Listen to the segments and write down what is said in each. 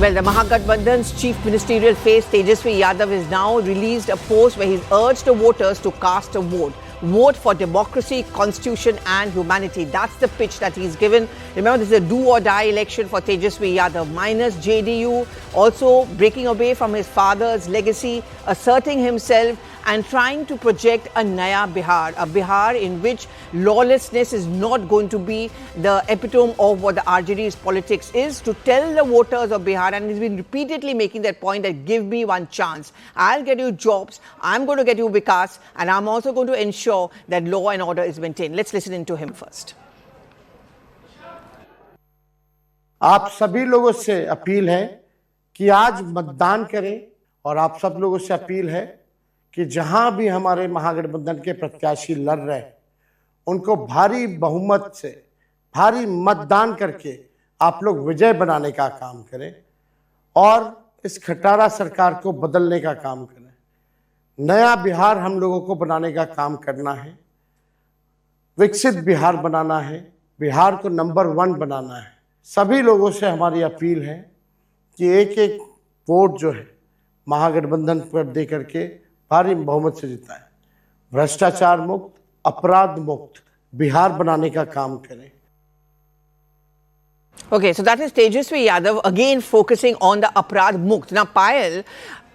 Well, the Mahagathbandhan's chief ministerial face, Tejaswi Yadav, has now released a post where he's urged the voters to cast a vote. Vote for democracy, constitution and humanity. That's the pitch that he's given. Remember, this is a do-or-die election for Tejaswi Yadav. Minus JDU, also breaking away from his father's legacy, asserting himself and trying to project a Naya Bihar. A Bihar in which lawlessness is not going to be the epitome of what the RJD's politics is. To tell the voters of Bihar, and he's been repeatedly making that point, that give me one chance. I'll get you jobs, I'm going to get you Vikas, and I'm also going to ensure that law and order is maintained. Let's listen into him first. आप सभी लोगों से appeal है कि आज मतदान करें, और आप सब लोगों से अपील है कि जहां भी हमारे महागठबंधन के प्रत्याशी लड़ रहे हैं उनको भारी बहुमत से, भारी मतदान करके आप लोग विजय बनाने का काम करें और इस खटारा सरकार को बदलने का काम करें। नया बिहार हम लोगों को बनाने का काम करना है, विकसित बिहार बनाना है, बिहार को नंबर 1 बनाना है। सभी लोगों से हमारी अपील है कि एक एक वोट जो है महागठबंधन पर दे करके भारी बहुमत से जिताएं, भ्रष्टाचार मुक्त, अपराध मुक्त बिहार बनाने का काम करें। Okay, so that is Tejaswi Yadav again focusing on the Aparadh Mukt. Now, Payal,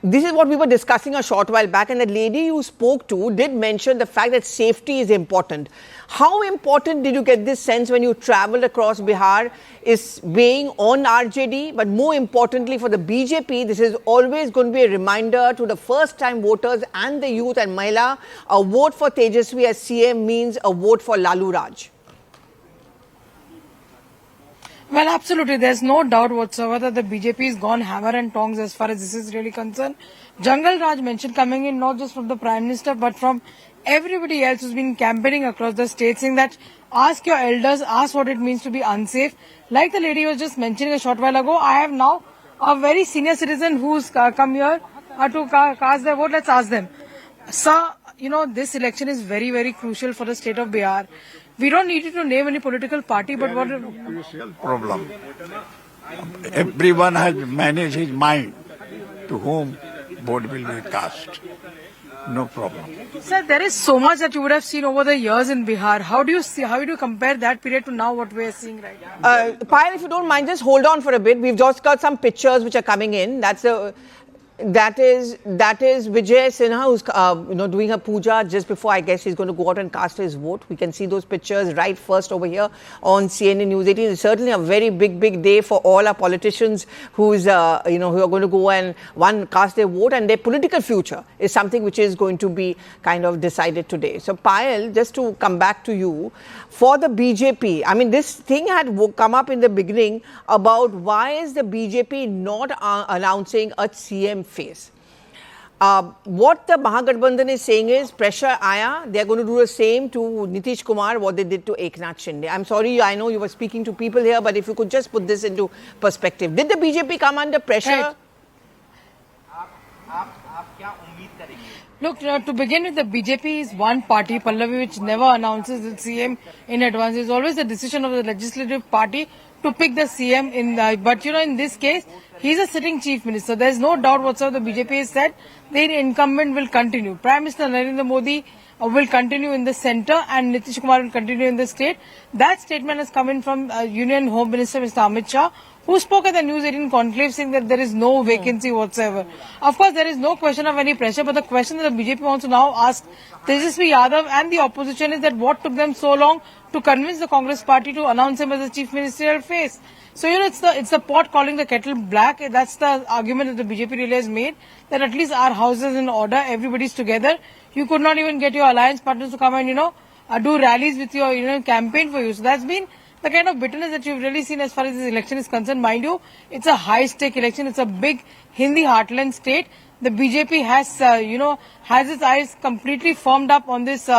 this is what we were discussing a short while back, and the lady you spoke to did mention the fact that safety is important. How important did you get this sense when you traveled across Bihar is weighing on RJD, but more importantly for the BJP, this is always going to be a reminder to the first-time voters and the youth and Mahila, a vote for Tejaswi as CM means a vote for Lalu Raj. Well, absolutely. There's no doubt whatsoever that the BJP has gone hammer and tongs as far as this is really concerned. Jungle Raj mentioned coming in not just from the Prime Minister but from everybody else who's been campaigning across the state, saying that ask your elders, ask what it means to be unsafe. Like the lady was just mentioning a short while ago, I have now a very senior citizen who's come here to cast their vote. Let's ask them. Sir, you know, this election is very, very crucial for the state of Bihar. We don't need you to name any political party, but what... Crucial problem. Everyone has managed his mind to whom vote will be cast. No problem. Sir, there is so much that you would have seen over the years in Bihar. How do you compare that period to now what we are seeing right now? Payal, if you don't mind, just hold on for a bit. We've just got some pictures which are coming in. That is Vijay Sinha, who's doing a puja just before, I guess, he's going to go out and cast his vote. We can see those pictures right first over here on CNN News 18. It's certainly a very big day for all our politicians who are going to go and cast their vote, and their political future is something which is going to be kind of decided today. So Payal, just to come back to you, for the BJP, I mean, this thing had come up in the beginning about why is the BJP not announcing a CM face. What the Mahagathbandhan is saying is pressure aaya, they are going to do the same to Nitish Kumar what they did to Eknath Shinde. I'm sorry, I know you were speaking to people here, but if you could just put this into perspective. Did the BJP come under pressure? Look, to begin with, the BJP is one party, Pallavi, which never announces its CM in advance. It's always the decision of the legislative party to pick the CM. But in this case, he's a sitting chief minister. There's no doubt whatsoever the BJP has said the incumbent will continue. Prime Minister Narendra Modi will continue in the centre and Nitish Kumar will continue in the state. That statement has come in from Union Home Minister Mr. Amit Shah, who spoke at the News 18 conclave saying that there is no vacancy whatsoever. Of course, there is no question of any pressure, but the question that the BJP wants to now ask Tejaswi Yadav and the opposition is that what took them so long to convince the Congress party to announce him as the chief ministerial face. So, it's the pot calling the kettle black. That's the argument that the BJP really has made, that at least our house is in order, everybody's together. You could not even get your alliance partners to come and, do rallies with your, campaign for you. So that's been the kind of bitterness that you've really seen as far as this election is concerned. Mind you, it's a high-stake election. It's a big Hindi heartland state. The BJP has, has its eyes completely formed up on this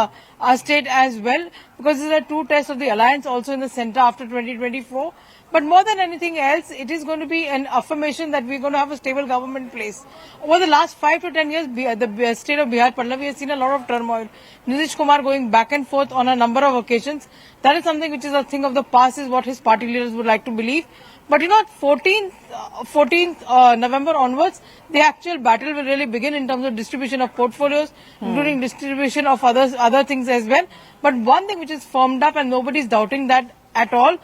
state as well, because this is a true test of the alliance also in the centre after 2024. But more than anything else, it is going to be an affirmation that we're going to have a stable government in place. Over the last 5 to 10 years, the state of Bihar, Pallavi, has seen a lot of turmoil. Nitish Kumar going back and forth on a number of occasions. That is something which is a thing of the past, is what his party leaders would like to believe. But 14th November onwards, the actual battle will really begin in terms of distribution of portfolios, including distribution of other things as well. But one thing which is firmed up, and nobody is doubting that at all,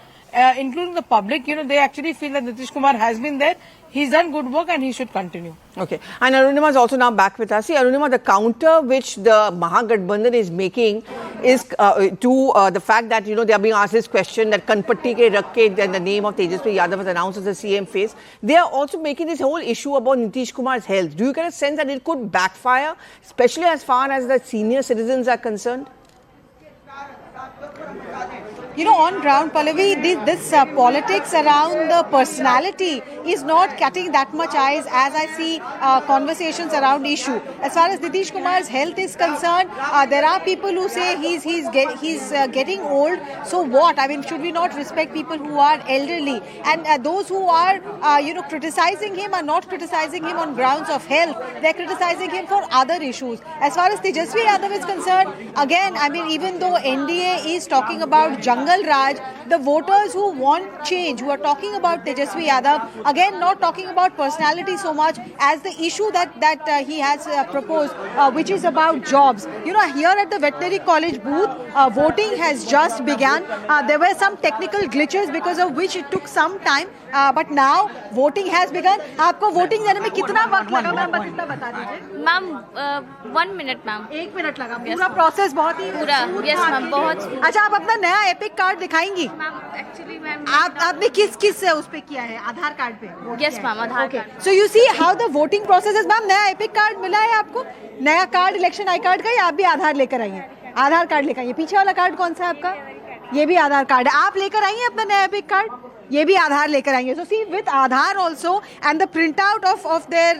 including the public, they actually feel that Nitish Kumar has been there. He's done good work and he should continue. Okay. And Arunima is also now back with us. See, Arunima, the counter which the Mahagathbandhan is making is to the fact that, they are being asked this question that Kanpatti ke Rakhe, then the name of Tejasvi Yadav was announced as the CM face. They are also making this whole issue about Nitish Kumar's health. Do you get a sense that it could backfire, especially as far as the senior citizens are concerned? On ground, Pallavi, this politics around the personality is not cutting that much eyes as I see conversations around issue. As far as Nitish Kumar's health is concerned, there are people who say he's getting old. So what? I mean, should we not respect people who are elderly? And those who are, criticizing him are not criticizing him on grounds of health. They're criticizing him for other issues. As far as Tejasvi Yadav is concerned, again, I mean, even though NDA is talking about Jungle Raj, the voters who want change, who are talking about Tejasvi Yadav, again not talking about personality so much as the issue that he has proposed, which is about jobs. Here at the veterinary college booth, voting has just begun. There were some technical glitches because of which it took some time, but now voting has begun. आपको voting देने में कितना वक्त लगा ma'am, बस इतना बता दीजिए मैम। 1 minute ma'am. 1 मिनट लगा। पूरा प्रोसेस बहुत ही यस मैम, बहुत। अच्छा, आप अपना नया एपिक कार्ड दिखाएंगी मैम एक्चुअली मैम आपने किस उस पे किया है? आधार कार्ड पे? Yes ma'am, Aadhaar card. So you see how the voting process is. Ma'am, नया एपिक कार्ड मिला है आपको? नया कार्ड इलेक्शन आई कार्ड का, या आप भी आधार लेकर आई हैं? आधार कार्ड लेकर आई हैं। पीछे वाला कार्ड कौन सा है आपका? ये भी आधार कार्ड है। आप लेकर आई हैं अपना नया एपिक कार्ड? ये भी आधार लेकर आएंगे. So see, with Aadhaar also and the printout of their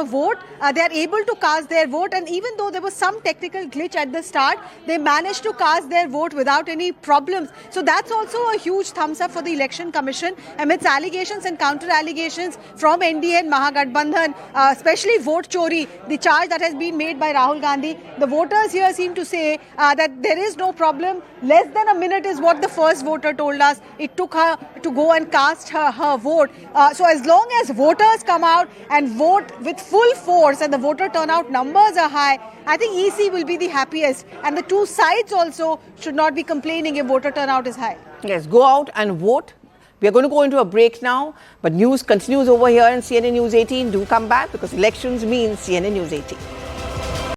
vote, they are able to cast their vote, and even though there was some technical glitch at the start, they managed to cast their vote without any problems. So that's also a huge thumbs up for the Election Commission amidst allegations and counter allegations from NDA and Mahagathbandhan, especially vote chori, the charge that has been made by Rahul Gandhi. The voters here seem to say that there is no problem. Less than a minute is what the first voter told us. It took her to go and cast her vote. So as long as voters come out and vote with full force and the voter turnout numbers are high, I think EC will be the happiest. And the two sides also should not be complaining if voter turnout is high. Yes, go out and vote. We are going to go into a break now, but news continues over here on CNN News 18. Do come back because elections means CNN News 18.